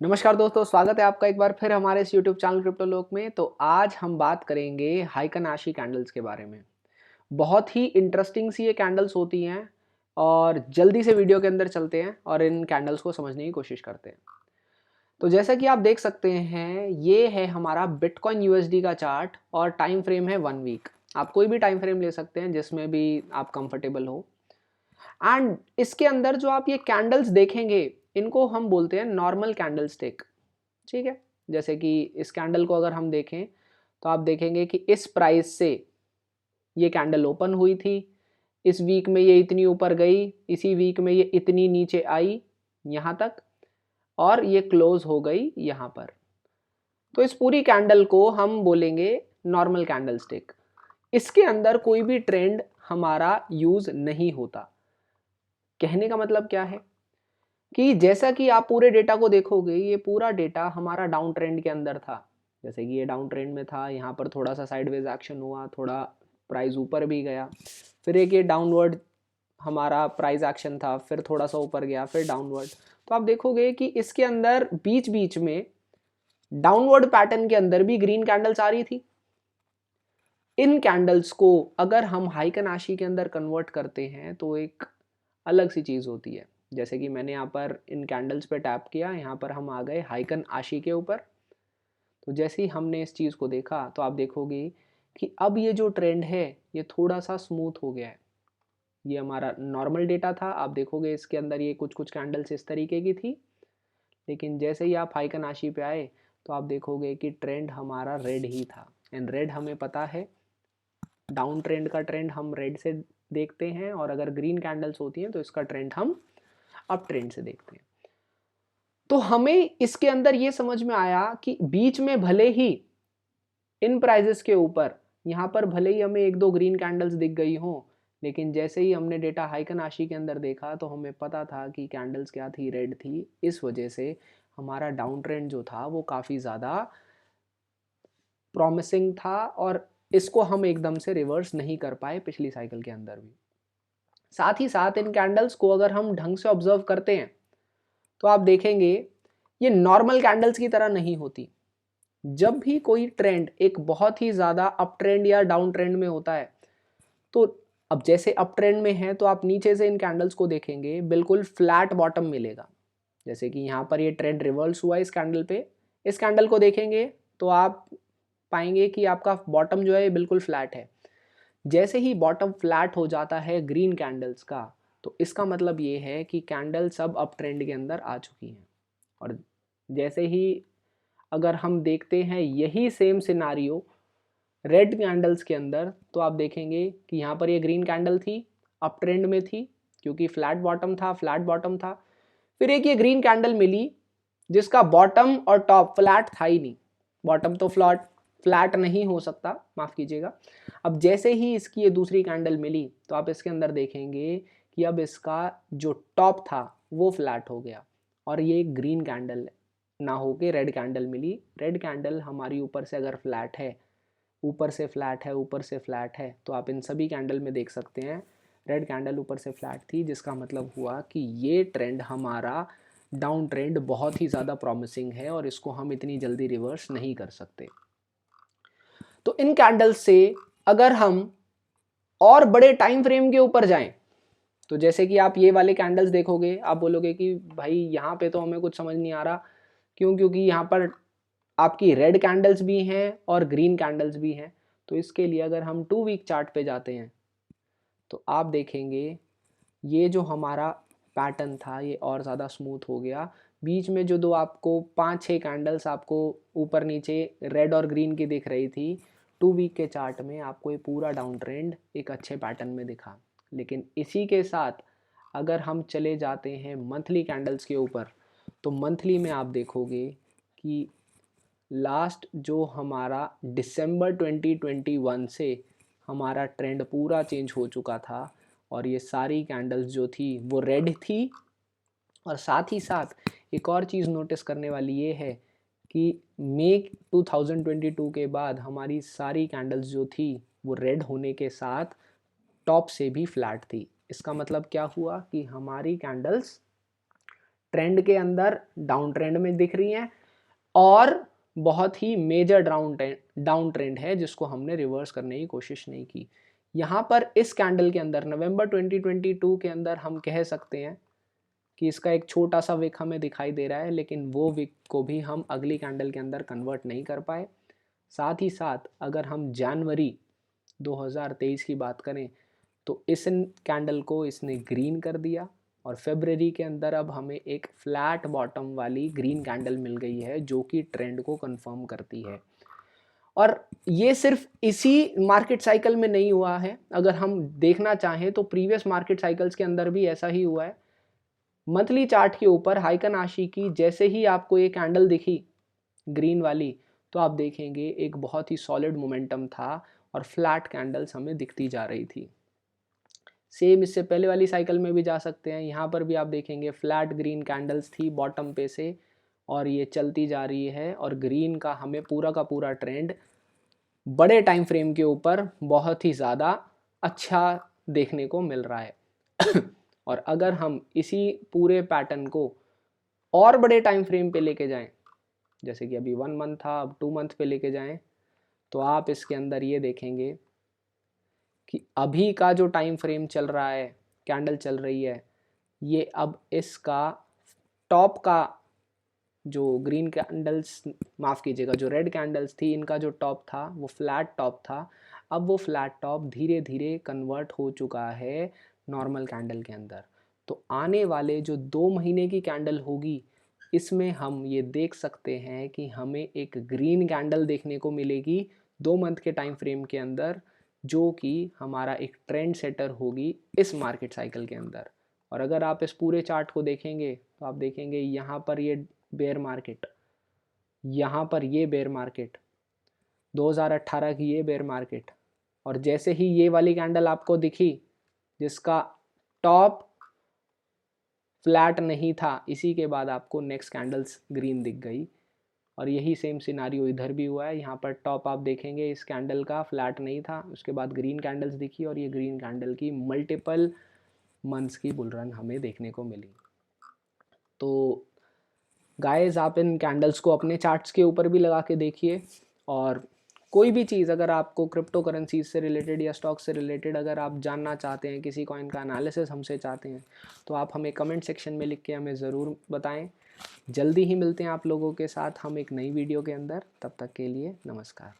नमस्कार दोस्तों, स्वागत है आपका एक बार फिर हमारे इस यूट्यूब चैनल क्रिप्टो लोक में। तो आज हम बात करेंगे हाइकन आशी कैंडल्स के बारे में। बहुत ही इंटरेस्टिंग सी ये कैंडल्स होती हैं और जल्दी से वीडियो के अंदर चलते हैं और इन कैंडल्स को समझने की कोशिश करते हैं। तो जैसा कि आप देख सकते हैं, ये है हमारा बिटकॉइन यूएसडी का चार्ट और टाइम फ्रेम है 1 वीक। आप कोई भी टाइम फ्रेम ले सकते हैं जिसमें भी आप कंफर्टेबल हो। एंड इसके अंदर जो आप ये कैंडल्स देखेंगे, इनको हम बोलते हैं नॉर्मल कैंडल स्टिक। ठीक है, जैसे कि इस कैंडल को अगर हम देखें तो आप देखेंगे कि इस प्राइस से ये कैंडल ओपन हुई थी, इस वीक में ये इतनी ऊपर गई, इसी वीक में ये इतनी नीचे आई यहाँ तक, और ये क्लोज हो गई यहाँ पर। तो इस पूरी कैंडल को हम बोलेंगे नॉर्मल कैंडल स्टिक। इसके अंदर कोई भी ट्रेंड हमारा यूज नहीं होता। कहने का मतलब क्या है कि जैसा कि आप पूरे डेटा को देखोगे, ये पूरा डेटा हमारा डाउन ट्रेंड के अंदर था। जैसे कि ये डाउन ट्रेंड में था, यहाँ पर थोड़ा सा साइडवेज एक्शन हुआ, थोड़ा प्राइस ऊपर भी गया, फिर एक ये डाउनवर्ड हमारा प्राइस एक्शन था, फिर थोड़ा सा ऊपर गया, फिर डाउनवर्ड। तो आप देखोगे कि इसके अंदर बीच बीच में डाउनवर्ड पैटर्न के अंदर भी ग्रीन कैंडल्स आ रही थी। इन कैंडल्स को अगर हम हाइकन आशी के अंदर कन्वर्ट करते हैं तो एक अलग सी चीज़ होती है। जैसे कि मैंने यहाँ पर इन कैंडल्स पे टैप किया, यहाँ पर हम आ गए हाइकन आशी के ऊपर। तो जैसे ही हमने इस चीज़ को देखा तो आप देखोगे कि अब ये जो ट्रेंड है ये थोड़ा सा स्मूथ हो गया है। ये हमारा नॉर्मल डेटा था, आप देखोगे इसके अंदर ये कुछ कुछ कैंडल्स इस तरीके की थी, लेकिन जैसे ही आप हाइकन आशी पे आए तो आप देखोगे कि ट्रेंड हमारा रेड ही था। एंड रेड हमें पता है, डाउन ट्रेंड का ट्रेंड हम रेड से देखते हैं, और अगर ग्रीन कैंडल्स होती हैं तो इसका ट्रेंड हम अप ट्रेंड से देखते हैं। तो हमें इसके अंदर ये समझ में आया कि बीच में भले ही इन प्राइजेस के ऊपर यहाँ पर भले ही हमें एक दो ग्रीन कैंडल्स दिख गई हों, लेकिन जैसे ही हमने डेटा हाइकन आशी के अंदर देखा तो हमें पता था कि कैंडल्स क्या थी, रेड थी। इस वजह से हमारा डाउन ट्रेंड जो था वो काफ़ी ज़्यादा प्रॉमिसिंग था, और इसको हम एकदम से रिवर्स नहीं कर पाए पिछली साइकिल के अंदर भी। साथ ही साथ इन कैंडल्स को अगर हम ढंग से ऑब्जर्व करते हैं तो आप देखेंगे ये नॉर्मल कैंडल्स की तरह नहीं होती। जब भी कोई ट्रेंड एक बहुत ही ज़्यादा अप ट्रेंड या डाउन ट्रेंड में होता है, तो अब जैसे अप ट्रेंड में है तो आप नीचे से इन कैंडल्स को देखेंगे, बिल्कुल फ्लैट बॉटम मिलेगा। जैसे कि यहाँ पर ये ट्रेंड रिवर्स हुआ इस कैंडल पे, इस कैंडल को देखेंगे तो आप पाएंगे कि आपका बॉटम जो है ये बिल्कुल फ्लैट है। जैसे ही बॉटम फ्लैट हो जाता है ग्रीन कैंडल्स का, तो इसका मतलब ये है कि कैंडल सब अप ट्रेंड के अंदर आ चुकी हैं। और जैसे ही अगर हम देखते हैं यही सेम सिनारियो रेड कैंडल्स के अंदर, तो आप देखेंगे कि यहाँ पर ये ग्रीन कैंडल थी, अप ट्रेंड में थी क्योंकि फ्लैट बॉटम था, फ्लैट बॉटम था। फिर एक ये ग्रीन कैंडल मिली जिसका बॉटम और टॉप फ्लैट था ही नहीं। बॉटम तो फ्लैट नहीं हो सकता, माफ़ कीजिएगा। अब जैसे ही इसकी ये दूसरी कैंडल मिली तो आप इसके अंदर देखेंगे कि अब इसका जो टॉप था वो फ्लैट हो गया, और ये ग्रीन कैंडल ना होके रेड कैंडल मिली। रेड कैंडल हमारी ऊपर से अगर फ्लैट है, ऊपर से फ्लैट है, ऊपर से फ्लैट है, तो आप इन सभी कैंडल में देख सकते हैं रेड कैंडल ऊपर से फ्लैट थी, जिसका मतलब हुआ कि ये ट्रेंड हमारा डाउन ट्रेंड बहुत ही ज़्यादा प्रॉमिसिंग है और इसको हम इतनी जल्दी रिवर्स नहीं कर सकते। तो इन कैंडल्स से अगर हम और बड़े टाइम फ्रेम के ऊपर जाएं, तो जैसे कि आप ये वाले कैंडल्स देखोगे, आप बोलोगे कि भाई यहाँ पे तो हमें कुछ समझ नहीं आ रहा। क्यों? क्योंकि यहाँ पर आपकी रेड कैंडल्स भी हैं और ग्रीन कैंडल्स भी हैं। तो इसके लिए अगर हम 2 वीक चार्ट पे जाते हैं तो आप देखेंगे ये जो हमारा पैटर्न था ये और ज़्यादा स्मूथ हो गया। बीच में जो दो आपको 5-6 कैंडल्स आपको ऊपर नीचे रेड और ग्रीन की दिख रही थी, 2 वीक के चार्ट में आपको ये पूरा डाउन ट्रेंड एक अच्छे पैटर्न में दिखा। लेकिन इसी के साथ अगर हम चले जाते हैं मंथली कैंडल्स के ऊपर, तो मंथली में आप देखोगे कि लास्ट जो हमारा दिसंबर 2021 से हमारा ट्रेंड पूरा चेंज हो चुका था, और ये सारी कैंडल्स जो थी वो रेड थी। और साथ ही साथ एक और चीज़ नोटिस करने वाली ये है कि मई 2022 के बाद हमारी सारी कैंडल्स जो थी वो रेड होने के साथ टॉप से भी फ्लैट थी। इसका मतलब क्या हुआ कि हमारी कैंडल्स ट्रेंड के अंदर डाउन ट्रेंड में दिख रही हैं और बहुत ही मेजर डाउन ट्रेंड है जिसको हमने रिवर्स करने की कोशिश नहीं की। यहाँ पर इस कैंडल के अंदर नवंबर 2022 के अंदर हम कह सकते हैं कि इसका एक छोटा सा विक हमें दिखाई दे रहा है, लेकिन वो विक को भी हम अगली कैंडल के अंदर कन्वर्ट नहीं कर पाए। साथ ही साथ अगर हम जनवरी 2023 की बात करें तो इस कैंडल को इसने ग्रीन कर दिया और फरवरी के अंदर अब हमें एक फ्लैट बॉटम वाली ग्रीन कैंडल मिल गई है जो कि ट्रेंड को कंफर्म करती है। और ये सिर्फ इसी मार्केट साइकिल में नहीं हुआ है, अगर हम देखना चाहें तो प्रीवियस मार्केट साइकिल्स के अंदर भी ऐसा ही हुआ है। मंथली चार्ट के ऊपर हाइकन आशी की जैसे ही आपको ये कैंडल दिखी ग्रीन वाली तो आप देखेंगे एक बहुत ही सॉलिड मोमेंटम था और फ्लैट कैंडल्स हमें दिखती जा रही थी। सेम इससे पहले वाली साइकिल में भी जा सकते हैं, यहाँ पर भी आप देखेंगे फ्लैट ग्रीन कैंडल्स थी बॉटम पे से और ये चलती जा रही है और ग्रीन का हमें पूरा का पूरा ट्रेंड बड़े टाइम फ्रेम के ऊपर बहुत ही ज़्यादा अच्छा देखने को मिल रहा है। और अगर हम इसी पूरे पैटर्न को और बड़े टाइम फ्रेम पे लेके जाएं, जैसे कि अभी 1 मंथ था अब 2 मंथ पे लेके जाएं, तो आप इसके अंदर ये देखेंगे कि अभी का जो टाइम फ्रेम चल रहा है, कैंडल चल रही है, ये अब इसका टॉप का जो ग्रीन कैंडल्स, माफ़ कीजिएगा, जो रेड कैंडल्स थी इनका जो टॉप था वो फ्लैट टॉप था। अब वो फ्लैट टॉप धीरे धीरे कन्वर्ट हो चुका है नॉर्मल कैंडल के अंदर। तो आने वाले जो 2 महीने की कैंडल होगी इसमें हम ये देख सकते हैं कि हमें एक ग्रीन कैंडल देखने को मिलेगी 2 मंथ के टाइम फ्रेम के अंदर, जो कि हमारा एक ट्रेंड सेटर होगी इस मार्केट साइकिल के अंदर। और अगर आप इस पूरे चार्ट को देखेंगे तो आप देखेंगे यहाँ पर ये बेयर मार्केट, यहाँ पर ये बेयर मार्केट, 2018 की ये बेयर मार्केट, और जैसे ही ये वाली कैंडल आपको दिखी जिसका टॉप फ्लैट नहीं था, इसी के बाद आपको नेक्स्ट कैंडल्स ग्रीन दिख गई। और यही सेम सिनारियो इधर भी हुआ है, यहाँ पर टॉप आप देखेंगे इस कैंडल का फ्लैट नहीं था, उसके बाद ग्रीन कैंडल्स दिखी और ये ग्रीन कैंडल की मल्टीपल मंथ्स की बुल रन हमें देखने को मिली। तो गाइस आप इन कैंडल्स को अपने चार्ट्स के ऊपर भी लगा के देखिए, और कोई भी चीज़ अगर आपको क्रिप्टो करेंसीज से रिलेटेड या स्टॉक से रिलेटेड अगर आप जानना चाहते हैं, किसी कॉइन का एनालिसिस हमसे चाहते हैं, तो आप हमें कमेंट सेक्शन में लिख के हमें ज़रूर बताएं। जल्दी ही मिलते हैं आप लोगों के साथ हम एक नई वीडियो के अंदर, तब तक के लिए नमस्कार।